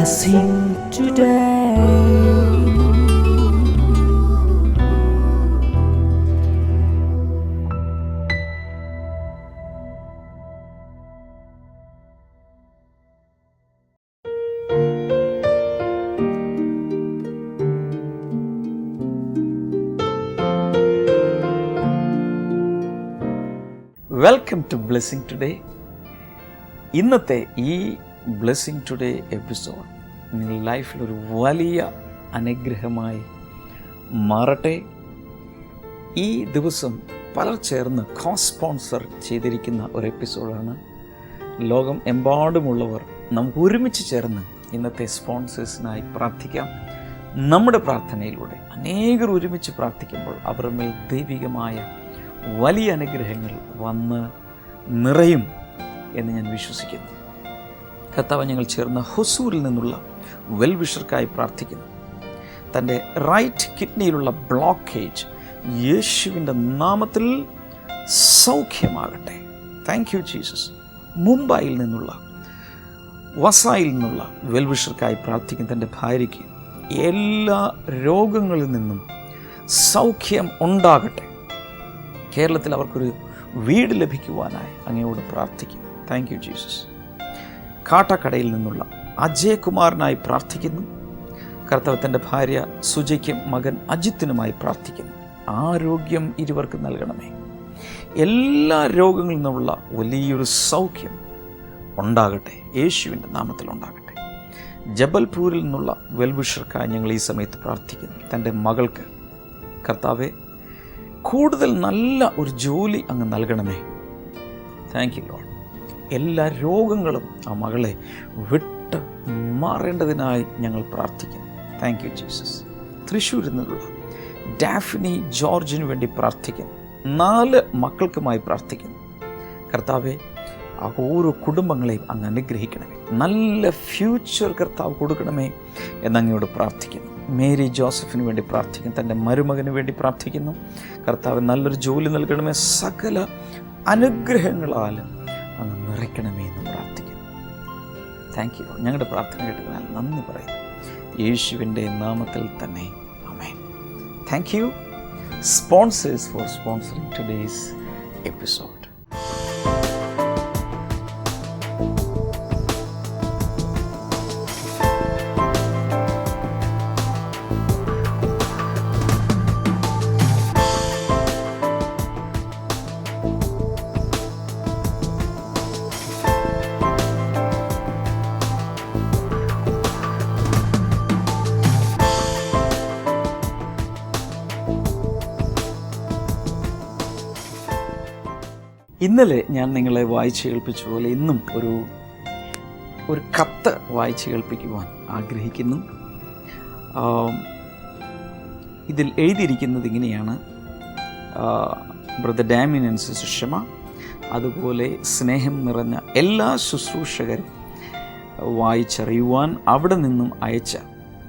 blessing today. Welcome to blessing today. ഇന്നത്തെ ഈ blessing today episode നിങ്ങളുടെ ലൈഫിലൊരു വലിയ അനുഗ്രഹമായി മാറട്ടെ. ഈ ദിവസം പലർ ചേർന്ന് സ്പോൺസർ ചെയ്തിരിക്കുന്ന ഒരു എപ്പിസോഡാണ്. ലോകം എമ്പാടുമുള്ളവർ നമുക്ക് ഒരുമിച്ച് ചേർന്ന് ഇന്നത്തെ സ്പോൺസേഴ്സിനായി പ്രാർത്ഥിക്കാം. നമ്മുടെ പ്രാർത്ഥനയിലൂടെ അനേകർ ഒരുമിച്ച് പ്രാർത്ഥിക്കുമ്പോൾ അവരുടെ മേൽ ദൈവികമായ വലിയ അനുഗ്രഹങ്ങൾ വന്ന് നിറയും എന്ന് ഞാൻ വിശ്വസിക്കുന്നു. കർത്താവ്, ഞങ്ങൾ ചേർന്ന ഹൊസൂരിൽ നിന്നുള്ള വെൽവിഷർക്കായി പ്രാർത്ഥിക്കുന്നു. തൻ്റെ റൈറ്റ് കിഡ്നിയിലുള്ള ബ്ലോക്കേജ് യേശുവിൻ്റെ നാമത്തിൽ സൗഖ്യമാകട്ടെ. Thank you Jesus. മുംബൈയിൽ നിന്നുള്ള വസായിൽ നിന്നുള്ള വെൽവിഷർക്കായി പ്രാർത്ഥിക്കുന്ന തൻ്റെ ഭാര്യയ്ക്ക് എല്ലാ രോഗങ്ങളിൽ നിന്നും സൗഖ്യം ഉണ്ടാകട്ടെ. കേരളത്തിൽ അവർക്കൊരു വീട് ലഭിക്കുവാനായി അങ്ങയോട് പ്രാർത്ഥിക്കുന്നു. Thank you Jesus. കാട്ടാക്കടയിൽ നിന്നുള്ള അജയ് കുമാറിനായി പ്രാർത്ഥിക്കുന്നു. കർത്താവ് തൻ്റെ ഭാര്യ സുജയ്ക്കും മകൻ അജിത്തിനുമായി പ്രാർത്ഥിക്കുന്നു. ആരോഗ്യം ഇരുവർക്ക് നൽകണമേ. എല്ലാ രോഗങ്ങളിൽ നിന്നുള്ള വലിയൊരു സൗഖ്യം ഉണ്ടാകട്ടെ, യേശുവിൻ്റെ നാമത്തിൽ ഉണ്ടാകട്ടെ. ജബൽപൂരിൽ നിന്നുള്ള വെൽവിഷർക്കായി ഞങ്ങൾ ഈ സമയത്ത് പ്രാർത്ഥിക്കുന്നു. തൻ്റെ മകൾക്ക് കർത്താവെ കൂടുതൽ നല്ല ഒരു ജോലി അങ്ങ് നൽകണമേ. Thank you Lord. എല്ലാ രോഗങ്ങളും ആ മകളെ വിട്ട് മാറേണ്ടതിനായി ഞങ്ങൾ പ്രാർത്ഥിക്കുന്നു. Thank you Jesus. തൃശ്ശൂരിൽ നിന്നുള്ള ഡാഫ്നി ജോർജിന് വേണ്ടി പ്രാർത്ഥിക്കുന്നു. 4 മക്കൾക്കുമായി പ്രാർത്ഥിക്കുന്നു. കർത്താവെ, ആ ഓരോ കുടുംബങ്ങളെയും അങ്ങ് അനുഗ്രഹിക്കണമേ. നല്ല ഫ്യൂച്ചർ കർത്താവ് കൊടുക്കണമേ എന്നങ്ങയോട് പ്രാർത്ഥിക്കുന്നു. മേരി ജോസഫിന് വേണ്ടി പ്രാർത്ഥിക്കുന്നു. തൻ്റെ മരുമകന് വേണ്ടി പ്രാർത്ഥിക്കുന്നു. കർത്താവ് നല്ലൊരു ജോലി നൽകണമേ. സകല അനുഗ്രഹങ്ങളാൽ അങ്ങ് നിറയ്ക്കണമേ എന്ന് പ്രാർത്ഥിക്കുന്നു. Thank you. ഞങ്ങളുടെ പ്രാർത്ഥന കേട്ടതിനാൽ നന്ദി പറയുന്നു. യേശുവിൻ്റെ നാമത്തിൽ തന്നെ ആമേൻ. Thank you sponsors for sponsoring today's episode. ഇന്നലെ ഞാൻ നിങ്ങളെ വായിച്ച് കേൾപ്പിച്ച പോലെ ഇന്നും ഒരു കത്ത് വായിച്ച് കേൾപ്പിക്കുവാൻ ആഗ്രഹിക്കുന്നു. ഇതിൽ എഴുതിയിരിക്കുന്നത് ഇങ്ങനെയാണ്: brother Damien and sister Shama, അതുപോലെ സ്നേഹം നിറഞ്ഞ എല്ലാ ശുശ്രൂഷകരും വായിച്ചറിയുവാൻ അവിടെ നിന്നും അയച്ച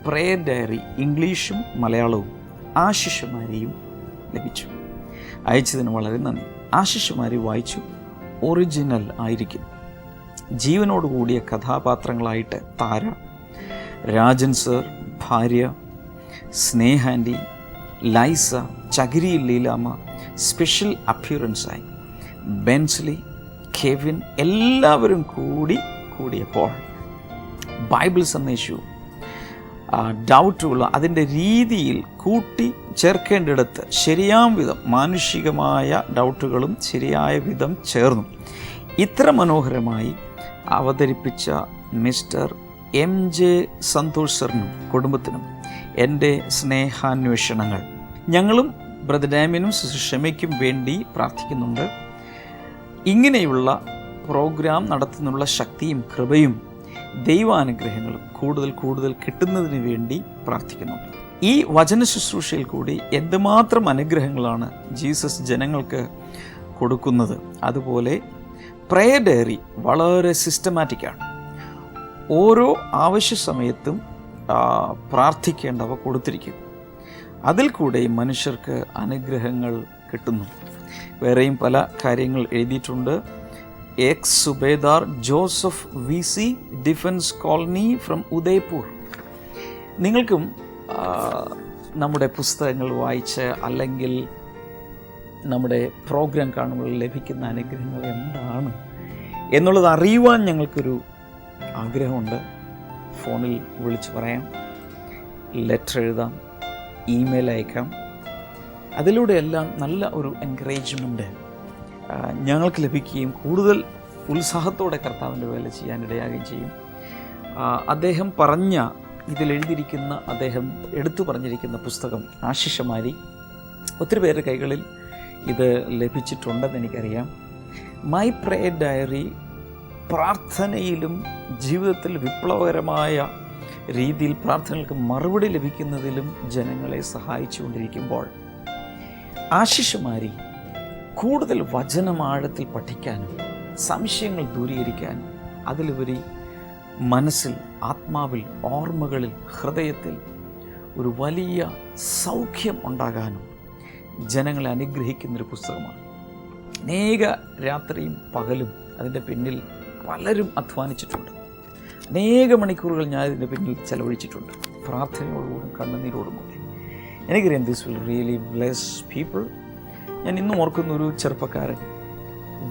പ്രേയർ ഡയറി ഇംഗ്ലീഷും മലയാളവും ആശിഷുമാരിയും ലഭിച്ചു. അയച്ചതിന് വളരെ നന്ദി. ആശിഷുമാരി വായിച്ചു. ഒറിജിനൽ ആയിരിക്കും. ജീവനോടുകൂടിയ കഥാപാത്രങ്ങളായിട്ട് താര, രാജൻ സർ, ഭാര്യ സ്നേഹാൻറ്റി, ലൈസ, ചകിരിയിൽ ലീലാമ്മ സ്പെഷ്യൽ അപ്പിയറൻസായി ബെൻസ്ലി, കെവിൻ എല്ലാവരും കൂടിയപ്പോൾ ബൈബിൾ സന്ദേശവും ഡൗട്ടുള്ള അതിൻ്റെ രീതിയിൽ കൂട്ടി ചേർക്കേണ്ടിടത്ത് ശരിയാം വിധം മാനുഷികമായ ഡൗട്ടുകളും ശരിയായ വിധം ചേർന്നു. ഇത്ര മനോഹരമായി അവതരിപ്പിച്ച മിസ്റ്റർ MJ സന്തോഷ് സാറിനും കുടുംബത്തിനും എൻ്റെ സ്നേഹാന്വേഷണങ്ങൾ. ഞങ്ങളും ബ്രദർ ഡാമിനും സിസ്റ്റർ ഷമയ്ക്കും വേണ്ടി പ്രാർത്ഥിക്കുന്നുണ്ട്. ഇങ്ങനെയുള്ള പ്രോഗ്രാം നടത്തുന്നുള്ള ശക്തിയും കൃപയും ദൈവാനുഗ്രഹങ്ങളും കൂടുതൽ കിട്ടുന്നതിന് വേണ്ടി പ്രാർത്ഥിക്കുന്നുണ്ട്. ഈ വചന ശുശ്രൂഷയിൽ കൂടി എന്തുമാത്രം അനുഗ്രഹങ്ങളാണ് ജീസസ് ജനങ്ങൾക്ക് കൊടുക്കുന്നത്. അതുപോലെ പ്രേയർ ഡയറി വളരെ സിസ്റ്റമാറ്റിക്കാണ്. ഓരോ ആവശ്യ സമയത്തും പ്രാർത്ഥിക്കേണ്ടവ കൊടുത്തിരിക്കും. അതിൽ കൂടെ മനുഷ്യർക്ക് അനുഗ്രഹങ്ങൾ കിട്ടുന്നു. വേറെയും പല കാര്യങ്ങൾ എഴുതിയിട്ടുണ്ട്. X Subedar Joseph VC, defence colony from Udaipur. നിങ്ങൾക്കും നമ്മുടെ പുസ്തകങ്ങൾ വായിച്ച് അല്ലെങ്കിൽ നമ്മുടെ പ്രോഗ്രാം കാണുമ്പോൾ ലഭിക്കുന്ന അനുഗ്രഹങ്ങൾ എന്താണ് എന്നുള്ളത് അറിയുവാൻ ഞങ്ങൾക്കൊരു ആഗ്രഹമുണ്ട്. ഫോണിൽ വിളിച്ച് പറയാം, ലെറ്റർ എഴുതാം, ഇമെയിൽ അയക്കാം. അതിലൂടെയെല്ലാം നല്ല ഒരു എൻകറേജ്മെൻറ്റ് ഞങ്ങൾക്ക് ലഭിക്കുകയും കൂടുതൽ ഉത്സാഹത്തോടെ കർത്താവിൻ്റെ വേല ചെയ്യാനിടയാകുകയും ചെയ്യും. അദ്ദേഹം പറഞ്ഞ ഇതിലെഴുതിയിരിക്കുന്ന, അദ്ദേഹം എടുത്തു പറഞ്ഞിരിക്കുന്ന പുസ്തകം ആശിഷമാരി ഒത്തിരി പേരുടെ കൈകളിൽ ഇത് ലഭിച്ചിട്ടുണ്ടെന്ന് എനിക്കറിയാം. മൈ പ്രേയർ ഡയറി പ്രാർത്ഥനയിലും ജീവിതത്തിൽ വിപ്ലവകരമായ രീതിയിൽ പ്രാർത്ഥനകൾക്ക് മറുപടി ലഭിക്കുന്നതിലും ജനങ്ങളെ സഹായിച്ചുകൊണ്ടിരിക്കുമ്പോൾ ആശിഷമാരി കൂടുതൽ വചനമാഴത്തിൽ പഠിക്കാനും സംശയങ്ങൾ ദൂരീകരിക്കാനും അതിലുപരി മനസ്സിൽ, ആത്മാവിൽ, ഓർമ്മകളിൽ, ഹൃദയത്തിൽ ഒരു വലിയ സൗഖ്യം ഉണ്ടാകാനും ജനങ്ങളെ അനുഗ്രഹിക്കുന്നൊരു പുസ്തകമാണ്. അനേക രാത്രിയും പകലും അതിൻ്റെ പിന്നിൽ പലരും അധ്വാനിച്ചിട്ടുണ്ട്. അനേക മണിക്കൂറുകൾ ഞാൻ ഇതിൻ്റെ പിന്നിൽ ചെലവഴിച്ചിട്ടുണ്ട്, പ്രാർത്ഥനയോടുകൂടും കണ്ണുനീരോടുകൂടി. എനിക്കറിയാം this will really bless people. ഞാൻ ഇന്നും ഓർക്കുന്ന ഒരു ചെറുപ്പക്കാരൻ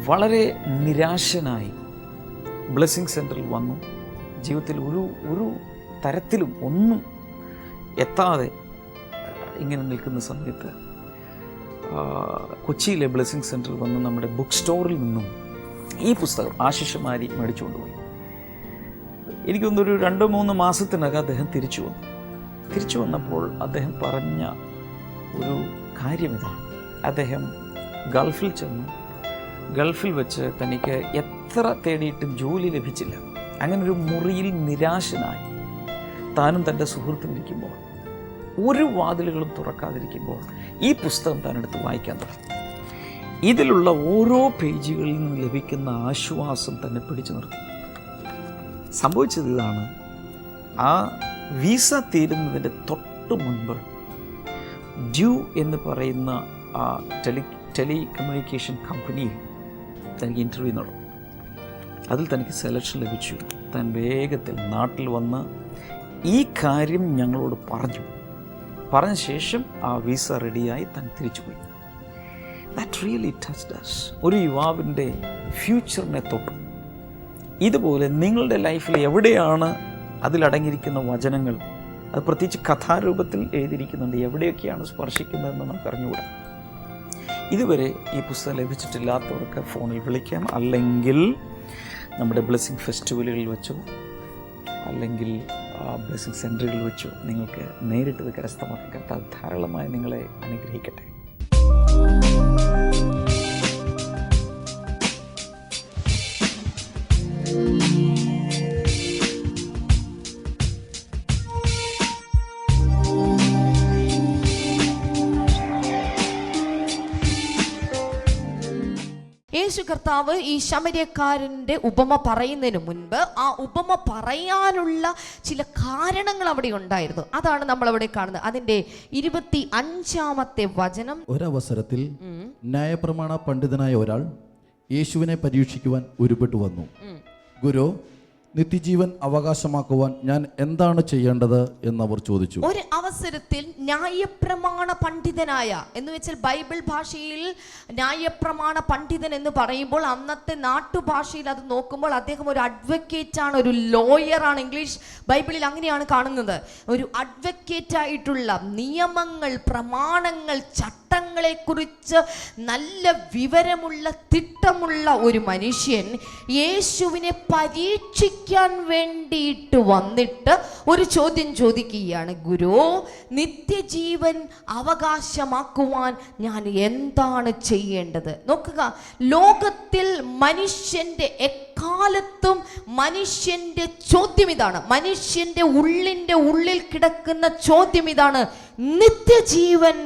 വളരെ നിരാശനായി ബ്ലെസ്സിങ് സെൻറ്ററിൽ വന്നു. ജീവിതത്തിൽ ഒരു തരത്തിലും ഒന്നും എത്താതെ ഇങ്ങനെ നിൽക്കുന്ന സമയത്ത് കൊച്ചിയിലെ ബ്ലെസ്സിങ് സെൻറ്ററിൽ വന്ന് നമ്മുടെ ബുക്ക് സ്റ്റോറിൽ നിന്നും ഈ പുസ്തകം ആശിഷമാരി മേടിച്ചുകൊണ്ടുപോയി. എനിക്കൊന്നൊരു 2-3 മാസത്തിനകം അദ്ദേഹം തിരിച്ചു വന്നപ്പോൾ അദ്ദേഹം പറഞ്ഞ ഒരു കാര്യം ഇതാണ്. അദ്ദേഹം ഗൾഫിൽ ചെന്നു. ഗൾഫിൽ വെച്ച് തനിക്ക് എത്ര തേടിയിട്ടും ജോലി ലഭിച്ചില്ല. അങ്ങനൊരു മുറിയിൽ നിരാശനായി താനും തൻ്റെ സുഹൃത്തും ഇരിക്കുമ്പോൾ, ഒരു വാതിലുകളും തുറക്കാതിരിക്കുമ്പോൾ ഈ പുസ്തകം താനെടുത്ത് വായിക്കാൻ തുടങ്ങി. ഇതിലുള്ള ഓരോ പേജുകളിൽ നിന്ന് ലഭിക്കുന്ന ആശ്വാസം തന്നെ പിടിച്ചു നിർത്തി. സംഭവിച്ചത് ഇതാണ്. ആ വീസ തീരുന്നതിൻ്റെ തൊട്ട് മുൻപ് ഡ്യൂ എന്ന് പറയുന്ന ആ ടെലികമ്മ്യൂണിക്കേഷൻ കമ്പനിയിൽ തനിക്ക് ഇൻ്റർവ്യൂ നടന്നു. അതിൽ തനിക്ക് സെലക്ഷൻ ലഭിച്ചു. താൻ വേഗത്തിൽ നാട്ടിൽ വന്ന് ഈ കാര്യം ഞങ്ങളോട് പറഞ്ഞ ശേഷം ആ വീസ റെഡിയായി താൻ തിരിച്ചുപോയി. That really touched us. ഒരു യുവാവിൻ്റെ ഫ്യൂച്ചറിനെ തൊട്ടു. ഇതുപോലെ നിങ്ങളുടെ ലൈഫിൽ എവിടെയാണ് അതിലടങ്ങിയിരിക്കുന്ന വചനങ്ങൾ, അത് പ്രത്യേകിച്ച് കഥാരൂപത്തിൽ എഴുതിയിരിക്കുന്നുണ്ട്, എവിടെയൊക്കെയാണ് സ്പർശിക്കുന്നതെന്ന് നമുക്ക് അറിഞ്ഞുകൂടാ. ഇതുവരെ ഈ പുസ്തകം ലഭിച്ചിട്ടില്ലാത്തവർക്ക് ഫോണിൽ വിളിക്കാം, അല്ലെങ്കിൽ നമ്മുടെ ബ്ലെസ്സിങ് ഫെസ്റ്റിവലുകളിൽ വെച്ചോ അല്ലെങ്കിൽ ബ്ലെസ്സിങ് സെൻറ്ററുകളിൽ വെച്ചോ നിങ്ങൾക്ക് നേരിട്ട് ഇത് കരസ്ഥമാക്കാൻ കർത്താവ് ധാരാളമായി നിങ്ങളെ അനുഗ്രഹിക്കട്ടെ. യേശു കർത്താവ് ഈ ശമര്യക്കാരൻ്റെ ഉപമ പറയുന്നതിന് മുൻപ് ആ ഉപമ പറയാനുള്ള ചില കാരണങ്ങൾ അവിടെ ഉണ്ടായിരുന്നു. അതാണ് നമ്മൾ അവിടെ കാണുന്നത്. അതിൻ്റെ 25-ാമത്തെ വചനം. ഒരവസരത്തിൽ ന്യായപ്രമാണ പണ്ഡിതനായ ഒരാൾ യേശുവിനെ പരീക്ഷിക്കുവാൻ ഉരുപ്പെട്ടു വന്നു. ഗുരു, നിത്യജീവൻ അവകാശമാക്കുവാൻ ഞാൻ എന്താണ് ചെയ്യേണ്ടത് എന്നവർ ചോദിച്ചു. ഒരു അവസരത്തിൽ ന്യായപ്രമാണ പണ്ഡിതനായ, എന്ന് വെച്ചാൽ ബൈബിൾ ഭാഷയിൽ ന്യായപ്രമാണ പണ്ഡിതൻ എന്ന് പറയുമ്പോൾ അന്നത്തെ നാട്ടുഭാഷയിൽ അത് നോക്കുമ്പോൾ അദ്ദേഹം ഒരു അഡ്വക്കേറ്റ് ആണ്, ഒരു ലോയർ ആണ്. ഇംഗ്ലീഷ് ബൈബിളിൽ അങ്ങനെയാണ് കാണുന്നത്. ഒരു അഡ്വക്കേറ്റ് ആയിട്ടുള്ള നിയമങ്ങൾ, പ്രമാണങ്ങൾ, ചട്ടങ്ങളെക്കുറിച്ച് നല്ല വിവരമുള്ള, തിട്ടമുള്ള ഒരു മനുഷ്യൻ യേശുവിനെ പരീക്ഷിക്കാൻ വേണ്ടിയിട്ട് വന്നിട്ട് ഒരു ചോദ്യം ചോദിക്കുകയാണ്. ഗുരു, നിത്യജീവൻ അവകാശമാക്കുവാൻ ഞാൻ എന്താണ് ചെയ്യേണ്ടത്? നോക്കുക, ലോകത്തിൽ മനുഷ്യന്റെ എക്കാലത്തും മനുഷ്യന്റെ ചോദ്യം ഇതാണ്. മനുഷ്യന്റെ ഉള്ളിൽ കിടക്കുന്ന ചോദ്യം ഇതാണ്: നിത്യജീവൻ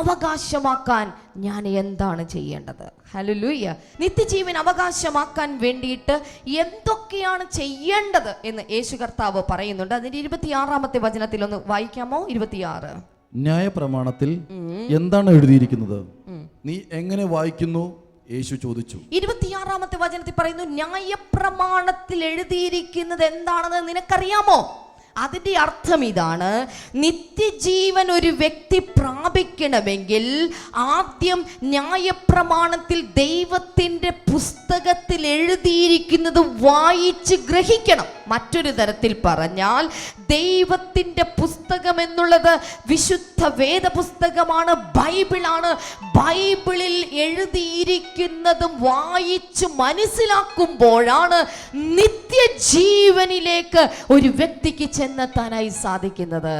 അവകാശമാക്കാൻ ഞാൻ എന്താണ് ചെയ്യേണ്ടത്? ഹല്ലേലൂയ. നിത്യജീവൻ അവകാശമാക്കാൻ വേണ്ടിയിട്ട് എന്തൊക്കെയാണ് ചെയ്യേണ്ടത് എന്ന് യേശു കർത്താവ് പറയുന്നുണ്ട്. അതിന്റെ 26-ാമത്തെ വചനത്തിൽ ഒന്ന് വായിക്കാമോ? 26. ന്യായപ്രമാണത്തിൽ എന്താണ് എഴുതിയിരിക്കുന്നത്? നീ എങ്ങനെ വായിക്കുന്നു യേശു ചോദിച്ചു. 26-ാമത്തെ വചനത്തിൽ പറയുന്നു, ന്യായപ്രമാണത്തിൽ എഴുതിയിരിക്കുന്നത് എന്താണെന്ന് നിനക്കറിയാമോ? അതിൻ്റെ അർത്ഥം ഇതാണ്, നിത്യജീവൻ ഒരു വ്യക്തി പ്രാപിക്കണമെങ്കിൽ ആദ്യം ന്യായപ്രമാണത്തിൽ ദൈവത്തിൻ്റെ പുസ്തകത്തിൽ എഴുതിയിരിക്കുന്നത് വായിച്ച് ഗ്രഹിക്കണം. മറ്റൊരു തരത്തിൽ പറഞ്ഞാൽ ദൈവത്തിൻ്റെ പുസ്തകം എന്നുള്ളത് വിശുദ്ധ വേദപുസ്തകമാണ്, ബൈബിളാണ്. ബൈബിളിൽ എഴുതിയിരിക്കുന്നതും വായിച്ച് മനസ്സിലാക്കുമ്പോഴാണ് നിത്യജീവനിലേക്ക് ഒരു വ്യക്തിക്ക് ചെന്നെത്താനായി സാധിക്കുന്നത്.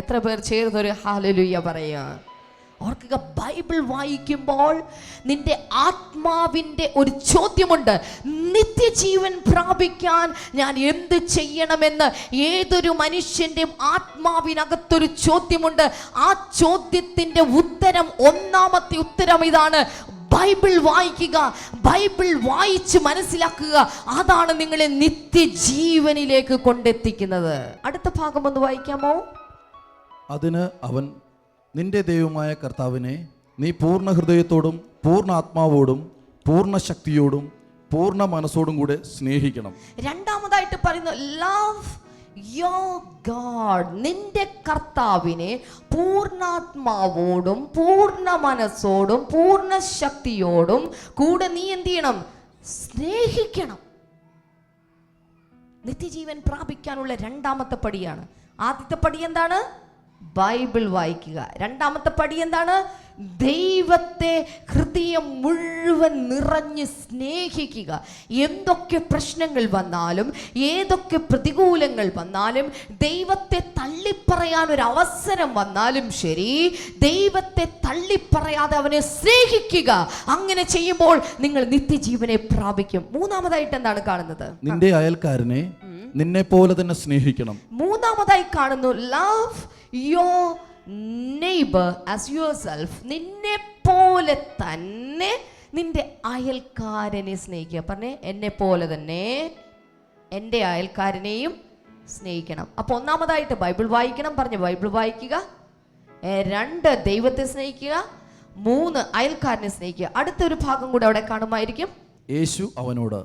എത്ര പേർ ചേർന്നൊരു ഹല്ലേലൂയ പറയാ? ഓർക്കുക, ബൈബിൾ വായിക്കുമ്പോൾ നിന്റെ ആത്മാവിൻ്റെ ഒരു ചോദ്യമുണ്ട്. നിത്യജീവൻ പ്രാപിക്കാൻ ഞാൻ എന്ത് ചെയ്യണമെന്ന് ഏതൊരു മനുഷ്യൻ്റെയും ആത്മാവിനകത്തൊരു ചോദ്യമുണ്ട്. ആ ചോദ്യത്തിൻ്റെ ഉത്തരം, ഒന്നാമത്തെ ഉത്തരം ഇതാണ്, ബൈബിൾ വായിക്കുക, ബൈബിൾ വായിച്ച് മനസ്സിലാക്കുക. അതാണ് നിങ്ങളെ നിത്യജീവനിലേക്ക് കൊണ്ടെത്തിക്കുന്നത്. അടുത്ത ഭാഗം ഒന്ന് വായിക്കാമോ? അതിന് അവൻ, നിന്റെ ദൈവമായ കർത്താവിനെ നീ പൂർണ്ണ ഹൃദയത്തോടും പൂർണ്ണ ആത്മാവോടും പൂർണ്ണ ശക്തിയോടും പൂർണ്ണ മനസ്സോടും കൂടെ സ്നേഹിക്കണം. രണ്ടാമതായിട്ട് പറയുന്നു, ലവ് യോർ ഗോഡ്. നിന്റെ കർത്താവിനെ പൂർണ്ണാത്മാവോടും പൂർണ്ണ മനസ്സോടും പൂർണ്ണ ശക്തിയോടും കൂടെ നീ എന്ത് ചെയ്യണം? സ്നേഹിക്കണം. നിത്യജീവൻ പ്രാപിക്കാനുള്ള രണ്ടാമത്തെ പടിയാണ്. ആദ്യത്തെ പടി എന്താണ്? ബൈബിൾ വായിക്കുക. രണ്ടാമത്തെ പടി എന്താണ്? ദൈവത്തെ ഹൃദയം മുഴുവൻ നിറഞ്ഞ് സ്നേഹിക്കുക. എന്തൊക്കെ പ്രശ്നങ്ങൾ വന്നാലും ഏതൊക്കെ പ്രതികൂലങ്ങൾ വന്നാലും ദൈവത്തെ തള്ളിപ്പറയാൻ ഒരു അവസരം വന്നാലും ശരി, ദൈവത്തെ തള്ളിപ്പറയാതെ അവനെ സ്നേഹിക്കുക. അങ്ങനെ ചെയ്യുമ്പോൾ നിങ്ങൾ നിത്യജീവനെ പ്രാപിക്കും. മൂന്നാമതായിട്ട് എന്താണ് കാണുന്നത്? നിന്റെ അയൽക്കാരനെ നിന്നെ പോലെ തന്നെ സ്നേഹിക്കണം. മൂന്നാമതായി കാണുന്നു, love your neighbour as yourself. നിന്നെ പോലെ തന്നെ നിന്റെ അയൽക്കാരനെ സ്നേഹിക്കുക. പറഞ്ഞേ, എന്നെ പോലെ തന്നെ എൻ്റെ അയൽക്കാരനെയും സ്നേഹിക്കണം. അപ്പോൾ ഒന്നാമതായിട്ട് ബൈബിൾ വായിക്കണം, പറഞ്ഞു, ബൈബിൾ വായിക്കുക. 2, ദൈവത്തെ സ്നേഹിക്കുക. 3, അയൽക്കാരനെ സ്നേഹിക്കുക. അടുത്തൊരു ഭാഗം കൂടെ അവിടെ കാണുമായിരിക്കും. യേശു അവനോട്,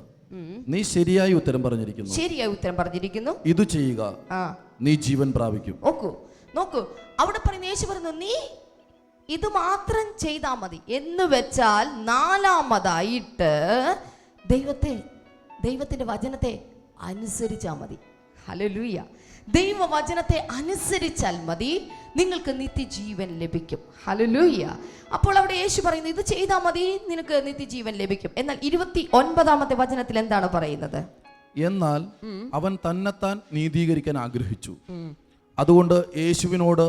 നീ ശരിയായി ഉത്തരം പറഞ്ഞിരിക്കുന്നു. ശരിയായി ഉത്തരം പറഞ്ഞിരിക്കുന്നു. ഇത് ചെയ്യുക, നീ ജീവൻ പ്രാപിക്കും. നോക്കൂ, അവിടെ പറയുന്ന, യേശു പറയുന്നു, നീ ഇത് മാത്രം ചെയ്താൽ മതി എന്ന് വെച്ചാൽ നാലാമതായിട്ട് ദൈവത്തിന്റെ വചനത്തെ അനുസരിച്ചാൽ മതി. ഹല്ലേലൂയ. ദൈവവചനത്തെ അനുസരിച്ചാൽ മതി, നിങ്ങൾക്ക് നിത്യജീവൻ ലഭിക്കും. ഹല്ലേലൂയ. അപ്പോൾ അവിടെ യേശു പറയുന്നു, ഇത് ചെയ്താൽ മതി, നിനക്ക് നിത്യജീവൻ ലഭിക്കും. എന്നാൽ 29-ാമത്തെ വചനത്തിൽ എന്താണ് പറയുന്നത്? എന്നാൽ അവൻ തന്നെത്താൻ നീതീകരിക്കാൻ ആഗ്രഹിച്ചു. അതുകൊണ്ട് യേശുവിനോട്,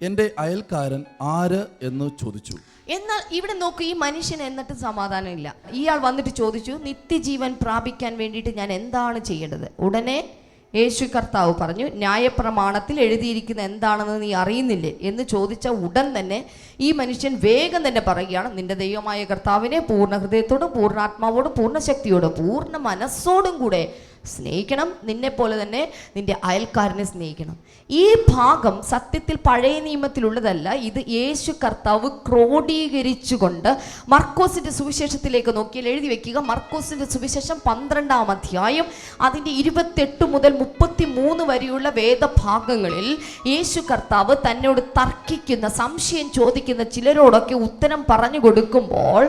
എൻ്റെ അയൽക്കാരൻ ആര് എന്ന് ചോദിച്ചു. എന്നാൽ ഇവിടെ നോക്കൂ, ഈ മനുഷ്യന് എന്നിട്ട് സമാധാനം ഇല്ല. ഇയാൾ വന്നിട്ട് ചോദിച്ചു, നിത്യജീവൻ പ്രാപിക്കാൻ വേണ്ടിയിട്ട് ഞാൻ എന്താണ് ചെയ്യേണ്ടത്? ഉടനെ യേശു കർത്താവ് പറഞ്ഞു, ന്യായപ്രമാണത്തിൽ എഴുതിയിരിക്കുന്ന എന്താണെന്ന് നീ അറിയുന്നില്ലേ എന്ന് ചോദിച്ച ഉടൻ തന്നെ ഈ മനുഷ്യൻ വേഗം തന്നെ പറയുകയാണ്, നിന്റെ ദൈവമായ കർത്താവിനെ പൂർണ്ണ ഹൃദയത്തോടും പൂർണ്ണാത്മാവോടും പൂർണ്ണ ശക്തിയോടും പൂർണ്ണ മനസ്സോടും കൂടെ സ്നേഹിക്കണം, നിന്നെ പോലെ തന്നെ നിന്റെ അയൽക്കാരനെ സ്നേഹിക്കണം. ഈ ഭാഗം സത്യത്തിൽ പഴയ നിയമത്തിലുള്ളതല്ല. ഇത് യേശു കർത്താവ് ക്രോഡീകരിച്ചുകൊണ്ട് മർക്കോസിന്റെ സുവിശേഷത്തിലേക്ക് നോക്കിയാൽ എഴുതി വെക്കുക. മർക്കോസിന്റെ സുവിശേഷം 12-ാം അധ്യായം അതിൻ്റെ 28 മുതൽ 33 വരെയുള്ള വേദഭാഗങ്ങളിൽ യേശു കർത്താവ് തന്നോട് തർക്കിക്കുന്ന, സംശയം ചോദിക്കുന്ന ചിലരോടൊക്കെ ഉത്തരം പറഞ്ഞു കൊടുക്കുമ്പോൾ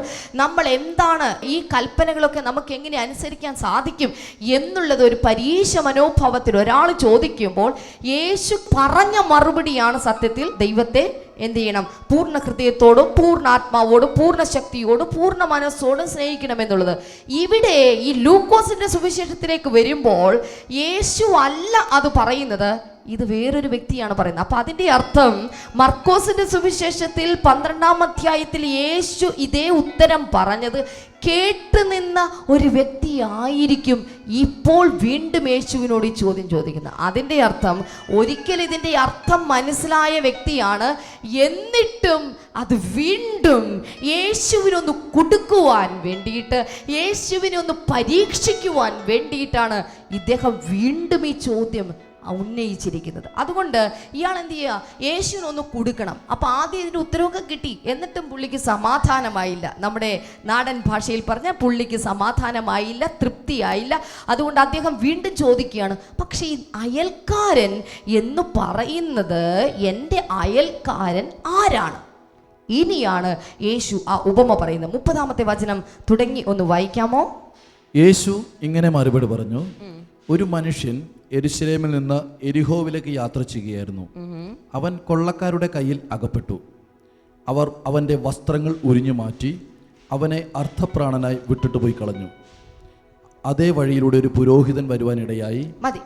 നമ്മൾ എന്താണ് ഈ കൽപ്പനകളൊക്കെ നമുക്ക് എങ്ങനെ അനുസരിക്കാൻ സാധിക്കും എന്നുള്ളത് ഒരു പരീക്ഷ മനോഭാവത്തിൽ ഒരാൾ ചോദിക്കുമ്പോൾ യേശു പറഞ്ഞ മറുപടിയാണ് സത്യത്തിൽ ദൈവത്തെ എന്ത് ചെയ്യണം? പൂർണ്ണ ഹൃദയത്തോടും പൂർണ്ണ ആത്മാവോടും പൂർണ്ണ ശക്തിയോടും പൂർണ്ണ മനസ്സോടും സ്നേഹിക്കണം എന്നുള്ളത്. ഇവിടെ ഈ ലൂക്കോസിന്റെ സുവിശേഷത്തിലേക്ക് വരുമ്പോൾ യേശു അല്ല അത് പറയുന്നത്, ഇത് വേറൊരു വ്യക്തിയാണ് പറയുന്നത്. അപ്പൊ അതിന്റെ അർത്ഥം മർക്കോസിന്റെ സുവിശേഷത്തിൽ 12-ാം അധ്യായത്തിൽ യേശു ഇതേ ഉത്തരം പറഞ്ഞത് കേട്ട് നിന്ന ഒരു വ്യക്തി ആയിരിക്കും ഇപ്പോൾ വീണ്ടും യേശുവിനോട് ഈ ചോദ്യം ചോദിക്കുന്നത്. അതിൻ്റെ അർത്ഥം ഒരിക്കൽ ഇതിൻ്റെ അർത്ഥം മനസ്സിലായ വ്യക്തിയാണ്, എന്നിട്ടും അത് വീണ്ടും യേശുവിനൊന്ന് കൊടുക്കുവാൻ വേണ്ടിയിട്ട്, യേശുവിനെ ഒന്ന് പരീക്ഷിക്കുവാൻ വേണ്ടിയിട്ടാണ് ഇദ്ദേഹം വീണ്ടും ഈ ചോദ്യം ഉന്നയിച്ചിരിക്കുന്നത്. അതുകൊണ്ട് ഇയാൾ എന്ത് ചെയ്യുക, യേശുവിനൊന്ന് കൊടുക്കണം. അപ്പോൾ ആദ്യം ഇതിൻ്റെ ഉത്തരവൊക്കെ കിട്ടി, എന്നിട്ടും പുള്ളിക്ക് സമാധാനമായില്ല. നമ്മുടെ നാടൻ ഭാഷയിൽ പറഞ്ഞാൽ പുള്ളിക്ക് സമാധാനമായില്ല, തൃപ്തിയായില്ല. അതുകൊണ്ട് അദ്ദേഹം വീണ്ടും ചോദിക്കുകയാണ്, പക്ഷേ ഈ അയൽക്കാരൻ എന്ന് പറയുന്നത് എൻ്റെ അയൽക്കാരൻ ആരാണ്? ഇനിയാണ് യേശു ആ ഉപമ പറയുന്നത്. 30-ാമത്തെ വചനം തുടങ്ങി ഒന്ന് വായിക്കാമോ? യേശു ഇങ്ങനെ മറുപടി പറഞ്ഞു, ഒരു മനുഷ്യൻ യെരൂശലേമിൽ നിന്ന് എരിഹോവിലേക്ക് യാത്ര ചെയ്യുകയായിരുന്നു. അവൻ കൊള്ളക്കാരുടെ കയ്യിൽ അകപ്പെട്ടു. അവർ അവൻ്റെ വസ്ത്രങ്ങൾ ഉരിഞ്ഞു മാറ്റി അവനെ അർത്ഥപ്രാണനായി വിട്ടിട്ട് പോയി കളഞ്ഞു. അതേ വഴിയിലൂടെ ഒരു പുരോഹിതൻ വരുവാനിടയായി. മതി.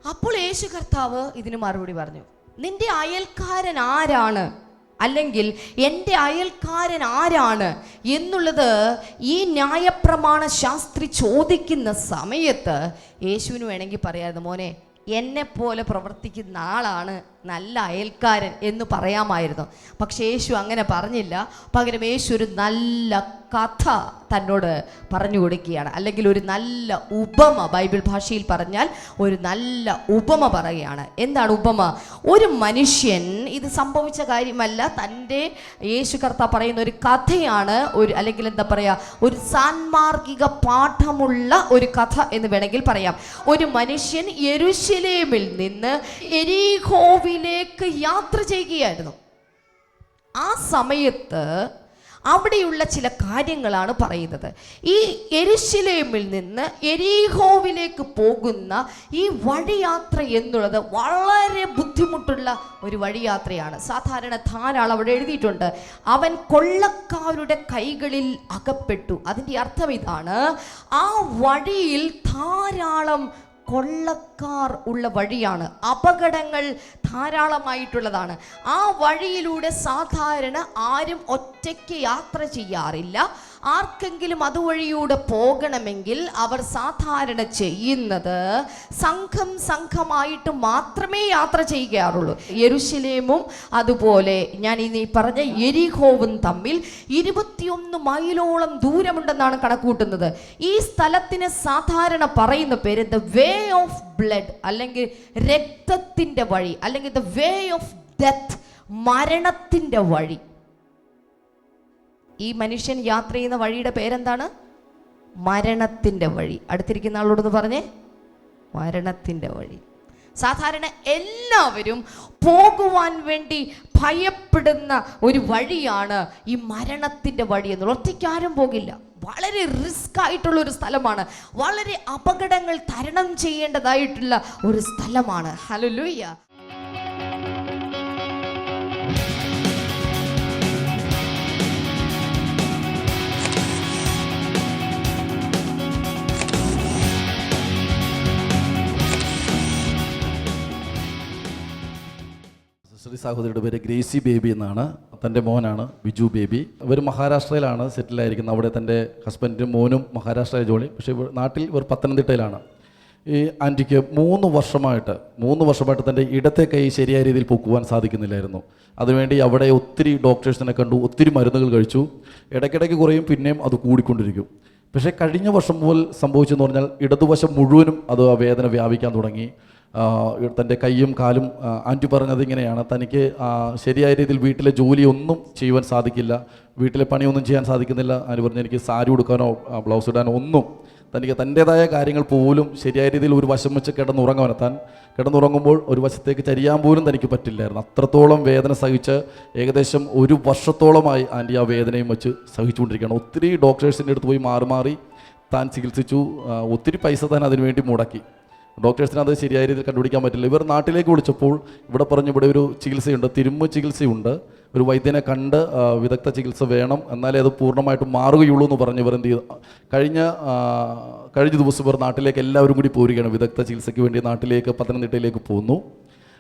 അപ്പോൾ യേശു കർത്താവ് ഇതിന് മറുപടി പറഞ്ഞു, നിന്റെ അയൽക്കാരൻ ആരാണ്, അല്ലെങ്കിൽ എൻ്റെ അയൽക്കാരൻ ആരാണ് എന്നുള്ളത് ഈ ന്യായപ്രമാണ ശാസ്ത്രി ചോദിക്കുന്ന സമയത്ത് യേശുവിന് വേണമെങ്കിൽ പറയാമായിരുന്നു, മോനെ എന്നെപ്പോലെ പ്രവർത്തിക്കുന്ന ആളാണ് നല്ല അയൽക്കാരൻ എന്ന് പറയാമായിരുന്നു. പക്ഷേ യേശു അങ്ങനെ പറഞ്ഞില്ല. പകരം യേശു ഒരു നല്ല കഥ തന്നോട് പറഞ്ഞു കൊടുക്കുകയാണ്, അല്ലെങ്കിൽ ഒരു നല്ല ഉപമ, ബൈബിൾ ഭാഷയിൽ പറഞ്ഞാൽ ഒരു നല്ല ഉപമ പറയുകയാണ്. എന്താണ് ഉപമ? ഒരു മനുഷ്യൻ, ഇത് സംഭവിച്ച കാര്യമല്ല, തൻ്റെ യേശു കർത്താവ് പറയുന്ന ഒരു കഥയാണ്, ഒരു അല്ലെങ്കിൽ എന്താ പറയുക, ഒരു സാൻമാർഗിക പാഠമുള്ള ഒരു കഥ എന്ന് വേണമെങ്കിൽ പറയാം. ഒരു മനുഷ്യൻ യെരൂശലേമിൽ നിന്ന് എരിഹോവിലേക്ക് യാത്ര ചെയ്യുകയായിരുന്നു. ആ സമയത്ത് അവിടെയുള്ള ചില കാര്യങ്ങളാണ് പറയുന്നത്. ഈ യെരൂശലേമിൽ നിന്ന് എരിഹോവിലേക്ക് പോകുന്ന ഈ വഴിയാത്ര എന്നുള്ളത് വളരെ ബുദ്ധിമുട്ടുള്ള ഒരു വഴിയാത്രയാണ്. സാധാരണ ധാരാളം അവിടെ എഴുതിയിട്ടുണ്ട്, അവൻ കൊള്ളക്കാരുടെ കൈകളിൽ അകപ്പെട്ടു. അതിൻ്റെ അർത്ഥം ഇതാണ്, ആ വഴിയിൽ ധാരാളം കൊള്ളക്കാർ ഉള്ള വഴിയാണ്, അപകടങ്ങൾ ധാരാളമായിട്ടുള്ളതാണ്. ആ വഴിയിലൂടെ സാധാരണ ആരും ഒറ്റയ്ക്ക് യാത്ര ചെയ്യാറില്ല. ആർക്കെങ്കിലും അതുവഴിയൂടെ പോകണമെങ്കിൽ അവർ സാധാരണ ചെയ്യുന്നത് സംഘമായിട്ട് മാത്രമേ യാത്ര ചെയ്യാറുള്ളൂ. യെരൂശലേമും അതുപോലെ ഞാൻ ഇനി പറഞ്ഞ എരിഹോവും തമ്മിൽ 21 മൈലോളം ദൂരമുണ്ടെന്നാണ് കണക്കൂട്ടുന്നത്. ഈ സ്ഥലത്തിന് സാധാരണ പറയുന്ന പേര് ദ വേ ഓഫ് ബ്ലഡ്, അല്ലെങ്കിൽ രക്തത്തിൻ്റെ വഴി, അല്ലെങ്കിൽ ദ വേ ഓഫ് ഡെത്ത്, മരണത്തിൻ്റെ വഴി. ഈ മനുഷ്യൻ യാത്ര ചെയ്യുന്ന വഴിയുടെ പേരെന്താണ്? മരണത്തിൻ്റെ വഴി. അടുത്തിരിക്കുന്ന ആളോടൊന്ന് പറഞ്ഞേ, മരണത്തിൻ്റെ വഴി. സാധാരണ എല്ലാവരും പോകുവാൻ വേണ്ടി ഭയപ്പെടുന്ന ഒരു വഴിയാണ് ഈ മരണത്തിൻ്റെ വഴി എന്നുള്ളത്. ഒറ്റയ്ക്കാരും പോകില്ല. വളരെ റിസ്ക് ആയിട്ടുള്ള ഒരു സ്ഥലമാണ്, വളരെ അപകടങ്ങൾ തരണം ചെയ്യേണ്ടതായിട്ടുള്ള ഒരു സ്ഥലമാണ്. ഹല്ലേലൂയ. സഹോദരിയുടെ പേര് ഗ്രേസി ബേബി എന്നാണ്. തൻ്റെ മോനാണ് ബിജു ബേബി. ഇവർ മഹാരാഷ്ട്രയിലാണ് സെറ്റിലായിരിക്കുന്നത്. അവിടെ തൻ്റെ ഹസ്ബൻഡും മോനും മഹാരാഷ്ട്രയിൽ ജോലി, പക്ഷേ നാട്ടിൽ ഇവർ പത്തനംതിട്ടയിലാണ്. ഈ ആൻറ്റിക്ക് 3 വർഷമായിട്ട് തൻ്റെ ഇടത്തെ കൈ ശരിയായ രീതിയിൽ പൊക്കുവാൻ സാധിക്കുന്നില്ലായിരുന്നു. അതിനുവേണ്ടി അവിടെ ഒത്തിരി ഡോക്ടേഴ്സിനെ കണ്ടു, ഒത്തിരി മരുന്നുകൾ കഴിച്ചു. ഇടയ്ക്കിടയ്ക്ക് കുറയും, പിന്നെയും അത് കൂടിക്കൊണ്ടിരിക്കും. പക്ഷേ കഴിഞ്ഞ വർഷം മുതൽ സംഭവിച്ചെന്ന് പറഞ്ഞാൽ ഇടതുവശം മുഴുവനും അത് വേദന വ്യാപിക്കാൻ തുടങ്ങി. തൻ്റെ കൈയും കാലും, ആൻറ്റി പറഞ്ഞത് ഇങ്ങനെയാണ്, തനിക്ക് ശരിയായ രീതിയിൽ വീട്ടിലെ ജോലിയൊന്നും ചെയ്യുവാൻ സാധിക്കില്ല, വീട്ടിലെ പണിയൊന്നും ചെയ്യാൻ സാധിക്കുന്നില്ല. ആൻറ്റി പറഞ്ഞു, എനിക്ക് സാരി ഉടുക്കാനോ ബ്ലൗസ് ഇടാനോ ഒന്നും, തനിക്ക് തൻ്റേതായ കാര്യങ്ങൾ പോലും ശരിയായ രീതിയിൽ ഒരു വശം വെച്ച് കിടന്നുറങ്ങുമ്പോൾ ഒരു വശത്തേക്ക് ചരിയാൻ പോലും തനിക്ക് പറ്റില്ലായിരുന്നു. അത്രത്തോളം വേദന സഹിച്ച് ഏകദേശം 1 വർഷത്തോളമായി ആൻറ്റി ആ വേദനയും വെച്ച് സഹിച്ചുകൊണ്ടിരിക്കുകയാണ്. ഒത്തിരി ഡോക്ടേഴ്സിൻ്റെ അടുത്ത് പോയി മാറി താൻ ചികിത്സിച്ചു. ഒത്തിരി പൈസ താൻ അതിനുവേണ്ടി മുടക്കി. ഡോക്ടേഴ്സിന് അത് ശരിയായ രീതിയിൽ കണ്ടുപിടിക്കാൻ പറ്റില്ല. ഇവർ നാട്ടിലേക്ക് വിളിച്ചപ്പോൾ ഇവിടെ പറഞ്ഞു, ഇവിടെ ഒരു ചികിത്സയുണ്ട്, തിരുമ്മ് ചികിത്സയുണ്ട്, ഒരു വൈദ്യനെ കണ്ട് വിദഗ്ധ ചികിത്സ വേണം, എന്നാലേ അത് പൂർണ്ണമായിട്ടും മാറുകയുള്ളൂ എന്ന് പറഞ്ഞ് ഇവർ എന്ത് ചെയ്തു, കഴിഞ്ഞ ദിവസം ഇവർ നാട്ടിലേക്ക് എല്ലാവരും കൂടി പോരുകയാണ്. വിദഗ്ധ ചികിത്സയ്ക്ക് വേണ്ടി നാട്ടിലേക്ക് പത്തനംതിട്ടയിലേക്ക് പോന്നു.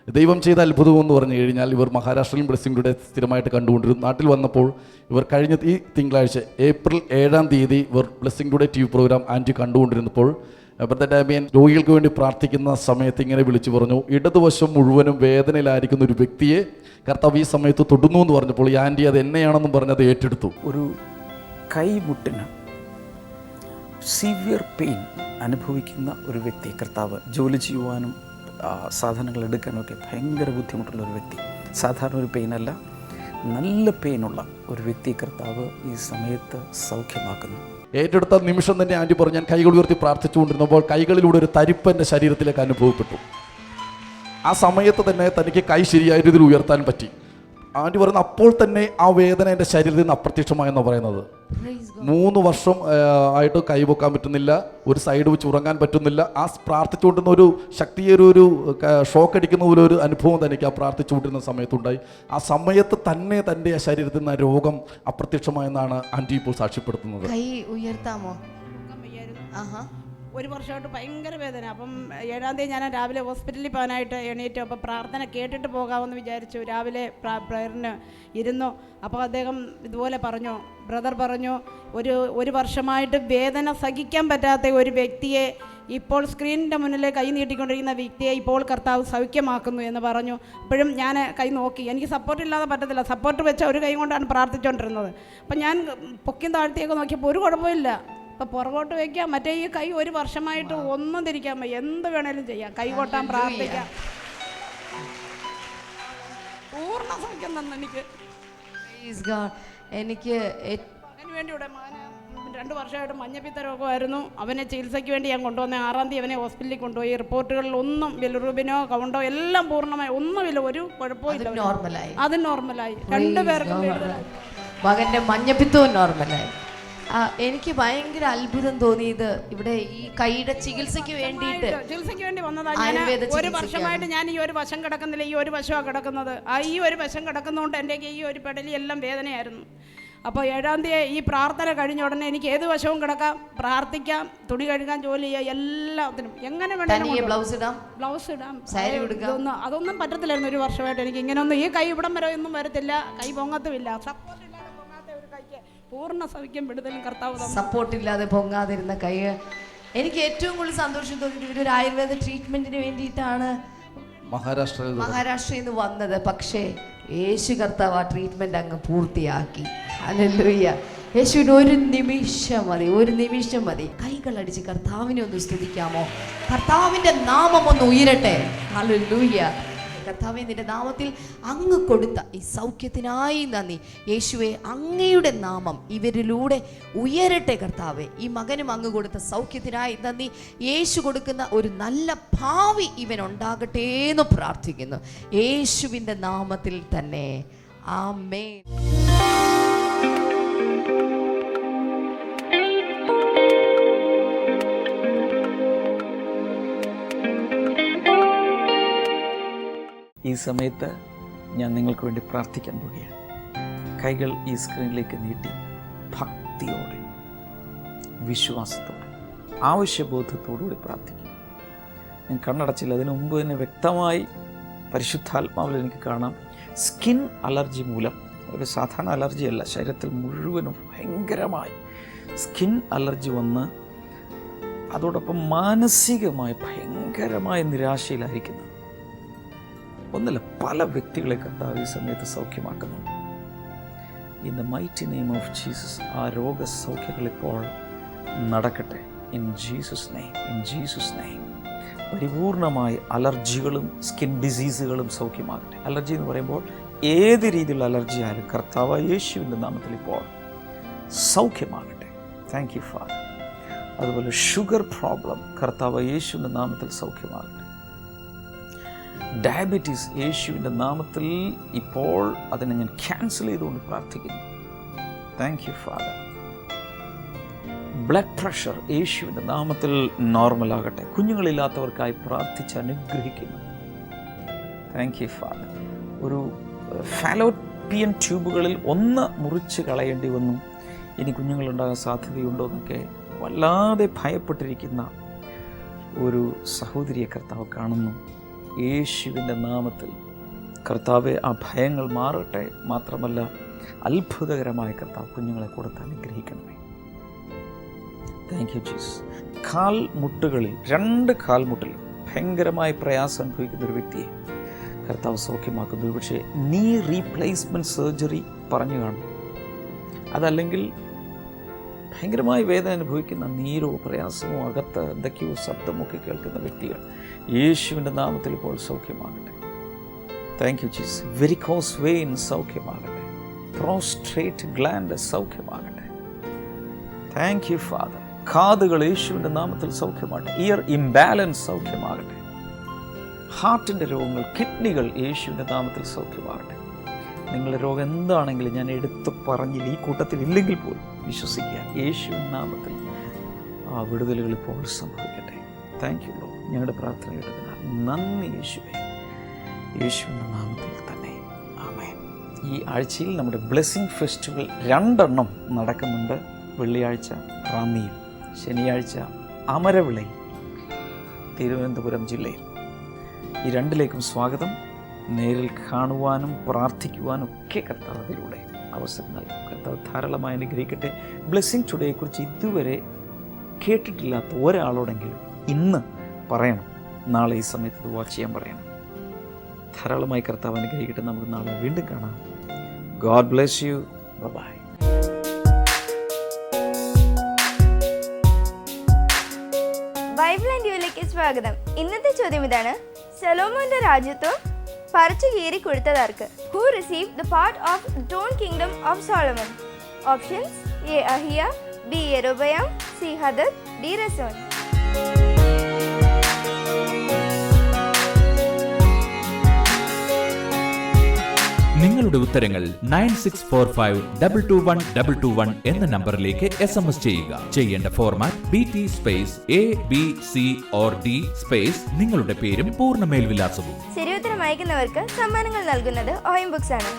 ദൈവം ചെയ്ത അത്ഭുതം എന്ന് പറഞ്ഞു കഴിഞ്ഞാൽ, ഇവർ മഹാരാഷ്ട്രയിലും ബ്ലെസ്സിംഗിലൂടെ സ്ഥിരമായിട്ട് കണ്ടുകൊണ്ടിരുന്നു. നാട്ടിൽ വന്നപ്പോൾ ഇവർ കഴിഞ്ഞ ഈ തിങ്കളാഴ്ച ഏപ്രിൽ 7-ാം തീയതി ഇവർ ബ്ലെസ്സിംഗിലൂടെ TV പ്രോഗ്രാം ആൻറ്റി കണ്ടുകൊണ്ടിരുന്നപ്പോൾ ബ്രദർ ഡാമിയൻ രോഗികൾക്ക് വേണ്ടി പ്രാർത്ഥിക്കുന്ന സമയത്ത് ഇങ്ങനെ വിളിച്ചു പറഞ്ഞു, ഇടതുവശം മുഴുവനും വേദനയിലായിരിക്കുന്ന ഒരു വ്യക്തിയെ കർത്താവ് ഈ സമയത്ത് തൊടുന്നു എന്ന് പറഞ്ഞപ്പോൾ ഈ ആൻറ്റി അത് എന്നെയാണെന്നും പറഞ്ഞത് ഏറ്റെടുത്തു. ഒരു കൈമുട്ടിന് സിവിയർ പെയിൻ അനുഭവിക്കുന്ന ഒരു വ്യക്തി കർത്താവ് ജോലി ചെയ്യുവാനും സാധനങ്ങൾ എടുക്കാനൊക്കെ ഭയങ്കര ബുദ്ധിമുട്ടുള്ള ഒരു വ്യക്തി, സാധാരണ ഒരു പെയിനല്ല, നല്ല പെയിനുള്ള ഒരു വ്യക്തി കർത്താവ് ഈ സമയത്ത് സൗഖ്യമാക്കുന്നു. ഏറ്റെടുത്ത നിമിഷം തന്നെ ആൻറ്റി പറഞ്ഞു, ഞാൻ കൈകൾ ഉയർത്തി പ്രാർത്ഥിച്ചുകൊണ്ടിരുന്നപ്പോൾ കൈകളിലൂടെ ഒരു തരിപ്പ് എൻ്റെ ശരീരത്തിലേക്ക് അനുഭവപ്പെട്ടു. ആ സമയത്ത് തന്നെ തനിക്ക് കൈ ശരിയായ രീതിയിൽ ഉയർത്താൻ പറ്റി. ആൻറ്റി പറയുന്നത് അപ്പോൾ തന്നെ ആ വേദന എൻ്റെ ശരീരത്തിൽ നിന്ന് അപ്രത്യക്ഷമായെന്നാണ് പറയുന്നത്. 3 വർഷം ആയിട്ട് കൈവെക്കാൻ പറ്റുന്നില്ല, ഒരു സൈഡ് വെച്ച് ഉറങ്ങാൻ പറ്റുന്നില്ല. ആ പ്രാർത്ഥിച്ചുകൊണ്ടിരുന്ന ഒരു ശക്തിയൊരു ഷോക്ക് അടിക്കുന്ന പോലെ ഒരു അനുഭവം തനിക്ക് ആ പ്രാർത്ഥിച്ചുകൊണ്ടിരുന്ന സമയത്തുണ്ടായി. ആ സമയത്ത് തന്നെ തൻ്റെ ആ ശരീരത്തിൽ നിന്ന് രോഗം അപ്രത്യക്ഷമായെന്നാണ് ആൻറ്റി ഇപ്പോൾ സാക്ഷ്യപ്പെടുത്തുന്നത്. കൈ ഉയർത്താമോ? 1 വർഷമായിട്ട് ഭയങ്കര വേദന. അപ്പം 7-ാം തീയതി ഞാൻ രാവിലെ ഹോസ്പിറ്റലിൽ പോകാനായിട്ട് എണീറ്റു. അപ്പോൾ പ്രാർത്ഥന കേട്ടിട്ട് പോകാമെന്ന് വിചാരിച്ചു. രാവിലെ പ്രയറിന് ഇരുന്നു. അപ്പോൾ അദ്ദേഹം ഇതുപോലെ പറഞ്ഞു, ബ്രദർ പറഞ്ഞു, ഒരു വർഷമായിട്ട് വേദന സഹിക്കാൻ പറ്റാത്ത ഒരു വ്യക്തിയെ, ഇപ്പോൾ സ്ക്രീനിൻ്റെ മുന്നിൽ കൈ നീട്ടിക്കൊണ്ടിരിക്കുന്ന വ്യക്തിയെ ഇപ്പോൾ കർത്താവ് സൗഖ്യമാക്കുന്നു എന്ന് പറഞ്ഞു. അപ്പോഴും ഞാൻ കൈ നോക്കി, എനിക്ക് സപ്പോർട്ടില്ലാതെ പറ്റത്തില്ല. സപ്പോർട്ട് വെച്ച ഒരു കൈ കൊണ്ടാണ് പ്രാർത്ഥിച്ചുകൊണ്ടിരുന്നത്. അപ്പം ഞാൻ പൊക്കിയും താഴ്ത്തിയൊക്കെ നോക്കിയപ്പോൾ ഒരു കുഴപ്പമില്ല. അപ്പോൾ പുറകോട്ട് വയ്ക്കാം, മറ്റേ ഈ കൈ 1 വർഷമായിട്ട് ഒന്നും തിരിക്കാൻ വയ്യ, എന്ത് വേണേലും ചെയ്യാം, കൈ കൊട്ടാൻ, പ്രാർത്ഥിക്കാം. പൂർണ്ണ സൗഖ്യം തന്നെ എനിക്ക്. എനിക്ക് അതിന് വേണ്ടി ഇവിടെ 2 വർഷമായിട്ട് മഞ്ഞപ്പിത്ത രോഗമായിരുന്നു. അവനെ ചികിത്സയ്ക്ക് വേണ്ടി ഞാൻ കൊണ്ടുവന്ന 6-ാം തീയതി അവനെ ഹോസ്പിറ്റലിൽ കൊണ്ടുപോയി. റിപ്പോർട്ടുകളിൽ ഒന്നും ബിലിറുബിനോ കൗണ്ടോ എല്ലാം പൂർണ്ണമായി ഒന്നുമില്ല, ഒരു കുഴപ്പമില്ല. അത് നോർമലായി. 2 പേർക്കും മകൻ്റെ മഞ്ഞപ്പിത്തവും നോർമലായി. എനിക്ക് ഭയങ്കര അത്ഭുതം തോന്നിയത്, ഇവിടെ ഈ കൈയുടെ ചികിത്സയ്ക്ക് വേണ്ടി വന്നതാണ്. 1 വർഷമായിട്ട് ഞാൻ ഈ ഒരു വശം കിടക്കുന്നില്ല, ഈ ഒരു വശമാണ് കിടക്കുന്നത്. ഈ ഒരു വശം കിടക്കുന്നതുകൊണ്ട് എൻ്റെ ഈ ഒരു പെടലി എല്ലാം വേദനയായിരുന്നു. അപ്പോൾ 7-ാം തീയതി ഈ പ്രാർത്ഥന കഴിഞ്ഞ ഉടനെ എനിക്ക് ഏത് വശവും കിടക്കാം, പ്രാർത്ഥിക്കാം, തുണി കഴുകാൻ, ജോലി ചെയ്യാം, എല്ലാത്തിനും എങ്ങനെ വേണമെങ്കിലും ബ്ലൗസ് ഇടാം, അതൊന്നും പറ്റത്തില്ലായിരുന്നു 1 വർഷമായിട്ട്. എനിക്ക് ഇങ്ങനെയൊന്നും ഈ കൈ ഇവിടം വരെ ഒന്നും വരത്തില്ല, കൈ പൊങ്ങത്തുമില്ല. സപ്പോർട്ടില്ലാതെ പൊങ്ങാത്ത ഒരു കൈക്ക് പൂർണ്ണ സൗഖ്യം വിടുതലും കർത്താവ്. സപ്പോർട്ടില്ലാതെ പൊങ്ങാതിരുന്ന കൈ. എനിക്ക് ഏറ്റവും കൂടുതൽ സന്തോഷം തോന്നിയത് ഇവരൊരു ആയുർവേദ ട്രീറ്റ്മെന്റിന് വേണ്ടിയിട്ടാണ് മഹാരാഷ്ട്രയിൽ നിന്ന് വന്നത്. പക്ഷേ യേശു കർത്താവ് ആ ട്രീറ്റ്മെന്റ് അങ്ങ് പൂർത്തിയാക്കി. ഹല്ലേലൂയ. യേശുവിന് ഒരു നിമിഷം മതി. കൈകളടിച്ച് കർത്താവിനെ ഒന്ന് സ്തുതിക്കാമോ? കർത്താവിന്റെ നാമം ഒന്ന് ഉയരട്ടെ. ഹല്ലേലൂയ. കർത്താവേ, നിന്റെ നാമത്തിൽ അങ്ങ് കൊടുത്ത ഈ സൗഖ്യത്തിനായി നന്ദി. യേശുവേ, അങ്ങയുടെ നാമം ഇവരിലൂടെ ഉയരട്ടെ. കർത്താവേ, ഈ മകനും അങ്ങ് കൊടുത്ത സൗഖ്യത്തിനായി നന്ദി. യേശു കൊടുക്കുന്ന ഒരു നല്ല ഭാവി ഇവനുണ്ടാകട്ടെ എന്ന് പ്രാർത്ഥിക്കുന്നു, യേശുവിൻ്റെ നാമത്തിൽ തന്നെ. ആമേൻ. ഈ സമയത്ത് ഞാൻ നിങ്ങൾക്ക് വേണ്ടി പ്രാർത്ഥിക്കാൻ പോവുകയാണ്. കൈകൾ ഈ സ്ക്രീനിലേക്ക് നീട്ടി ഭക്തിയോടെ, വിശ്വാസത്തോടെ, ആവശ്യബോധത്തോടുകൂടി പ്രാർത്ഥിക്കും. ഞാൻ കണ്ണടച്ചില്ല, അതിനു മുമ്പ് തന്നെ വ്യക്തമായി പരിശുദ്ധാത്മാവിൽ എനിക്ക് കാണാം, സ്കിൻ അലർജി മൂലം, ഒരു സാധാരണ അലർജിയല്ല, ശരീരത്തിൽ മുഴുവനും ഭയങ്കരമായി സ്കിൻ അലർജി വന്ന് അതോടൊപ്പം മാനസികമായി ഭയങ്കരമായ നിരാശയിലായിരിക്കുന്നു. ഒന്നല്ല, പല വ്യക്തികളെ കർത്താവ് ഈ സമയത്ത് സൗഖ്യമാക്കുന്നു. In the mighty name of Jesus ആ രോഗസൗഖ്യങ്ങൾ ഇപ്പോൾ നടക്കട്ടെ. ഇൻ ജീസസ് നെയിം പരിപൂർണമായി അലർജികളും സ്കിൻ ഡിസീസുകളും സൗഖ്യമാകട്ടെ. അലർജി എന്ന് പറയുമ്പോൾ ഏത് രീതിയിലുള്ള അലർജി ആയാലും കർത്താവ് യേശുവിൻ്റെ നാമത്തിൽ ഇപ്പോൾ സൗഖ്യമാകട്ടെ. Thank you father. അതുപോലെ ഷുഗർ പ്രോബ്ലം കർത്താവ് യേശുവിൻ്റെ നാമത്തിൽ സൗഖ്യമാകട്ടെ. ഡയബറ്റീസ് യേശുവിൻ്റെ നാമത്തിൽ ഇപ്പോൾ അതിനെ ഞാൻ ക്യാൻസൽ ചെയ്തുകൊണ്ട് പ്രാർത്ഥിക്കുന്നു. Thank you father. Blood pressure യേശുവിൻ്റെ നാമത്തിൽ നോർമലാകട്ടെ. കുഞ്ഞുങ്ങളില്ലാത്തവർക്കായി പ്രാർത്ഥിച്ച് അനുഗ്രഹിക്കുന്നു. Thank you father. ഒരു ഫാലോപ്പിയൻ ട്യൂബുകളിൽ 1 മുറിച്ച് കളയേണ്ടി വന്നു, ഇനി കുഞ്ഞുങ്ങളുണ്ടാകാൻ സാധ്യതയുണ്ടോ എന്നൊക്കെ വല്ലാതെ ഭയപ്പെട്ടിരിക്കുന്ന ഒരു സഹോദരിയെ കർത്താവ് കാണുന്നു. യേശുവിൻ്റെ നാമത്തിൽ കർത്താവെ ആ ഭയങ്ങൾ മാറട്ടെ. മാത്രമല്ല, അത്ഭുതകരമായ കർത്താവ് കുഞ്ഞുങ്ങളെ കൊടുത്ത് അനുഗ്രഹിക്കണമേ. Thank you Jesus. കാൽമുട്ടുകളിൽ 2 കാൽമുട്ടിലും ഭയങ്കരമായ പ്രയാസം അനുഭവിക്കുന്ന ഒരു വ്യക്തിയെ കർത്താവ് സൗഖ്യമാക്കുന്നു. പക്ഷേ നീ റീപ്ലേസ്മെൻറ്റ് സർജറി പറഞ്ഞു കാണും, അതല്ലെങ്കിൽ ഭയങ്കരമായ വേദന അനുഭവിക്കുന്ന, നീരോ പ്രയാസമോ അകത്ത് എന്തൊക്കെയോ ശബ്ദമൊക്കെ കേൾക്കുന്ന വ്യക്തികൾ യേശുവിൻ്റെ നാമത്തിൽ ഇപ്പോൾ സൗഖ്യമാകട്ടെ. Thank you Jesus. Varicose vein സൗഖ്യമാകട്ടെ. പ്രോസ്ട്രേറ്റ് ഗ്ലാൻഡ് സൗഖ്യമാകട്ടെ. Thank you father. കാതുകൾ യേശുവിൻ്റെ നാമത്തിൽ സൗഖ്യമാകട്ടെ. ഇയർ ഇംബാലൻസ് സൗഖ്യമാകട്ടെ. ഹാർട്ടിൻ്റെ രോഗങ്ങൾ, കിഡ്നികൾ യേശുവിൻ്റെ നാമത്തിൽ സൗഖ്യമാകട്ടെ. നിങ്ങളുടെ രോഗം എന്താണെങ്കിലും ഞാൻ എടുത്തു പറഞ്ഞില്ല, ഈ കൂട്ടത്തിൽ ഇല്ലെങ്കിൽ പോലും വിശ്വസിക്കുക, യേശുവിൻ്റെ നാമത്തിൽ ആ വിടുതലുകൾ ഇപ്പോൾ സംഭവിക്കട്ടെ. Thank you Lord. ഞങ്ങളുടെ പ്രാർത്ഥന കേട്ടതിനാൽ നന്ദി യേശുവേ. യേശുവിൻ്റെ നാമത്തിൽ തന്നെ ആമേൻ. ഈ ആഴ്ചയിൽ നമ്മുടെ ബ്ലെസ്സിങ് ഫെസ്റ്റിവൽ 2 നടക്കുന്നുണ്ട്. വെള്ളിയാഴ്ച റാന്നിയിൽ, ശനിയാഴ്ച അമരവിളയിൽ, തിരുവനന്തപുരം ജില്ലയിൽ. ഈ 2ലേക്കും സ്വാഗതം. നേരിൽ കാണുവാനും പ്രാർത്ഥിക്കുവാനും ഒക്കെ കർത്താവ് അതിലൂടെ അവസരം നൽകും. കർത്താവ് ധാരാളമായി അനുഗ്രഹിക്കട്ടെ. ബ്ലെസ്സിങ് ടുഡേയെക്കുറിച്ച് ഇതുവരെ കേട്ടിട്ടില്ലാത്ത ഒരാളോടെങ്കിലും ഇന്ന് പറയണം. നാളെ ഈ സമയത്ത് ഇത് വാച്ച് ചെയ്യാൻ പറയണം. ധാരാളമായി കർത്താവ് അനുഗ്രഹിക്കട്ടെ. നമുക്ക് നാളെ വീണ്ടും കാണാം. God bless you. Bye. Bible and യുവിലേക്ക് സ്വാഗതം. ഇന്നത്തെ ചോദ്യം ഇതാണ്: സൊലോമോന്റെ രാജ്യത്വം പറിച്ചു കീറി കൊടുത്തതാർക്ക്? Who receive the part of throne kingdom of Solomon? Options: A അഹിയ, ബി യെരോബയാം, സി ഹദദ്, ഡി റസോൻ. നിങ്ങളുടെ ഉത്തരങ്ങൾ 9645221221 എന്ന നമ്പറിലേക്ക് SMS ചെയ്യുക. ചെയ്യേണ്ട format BT space ABC or D space നിങ്ങളുടെ പേരും പൂർണ്ണ മേൽവിലാസവും. ശരി ഉത്തരം അയക്കുന്നവർക്ക് സമ്മാനങ്ങൾ നൽകുന്നത് OM ബുക്സ് ആണ്.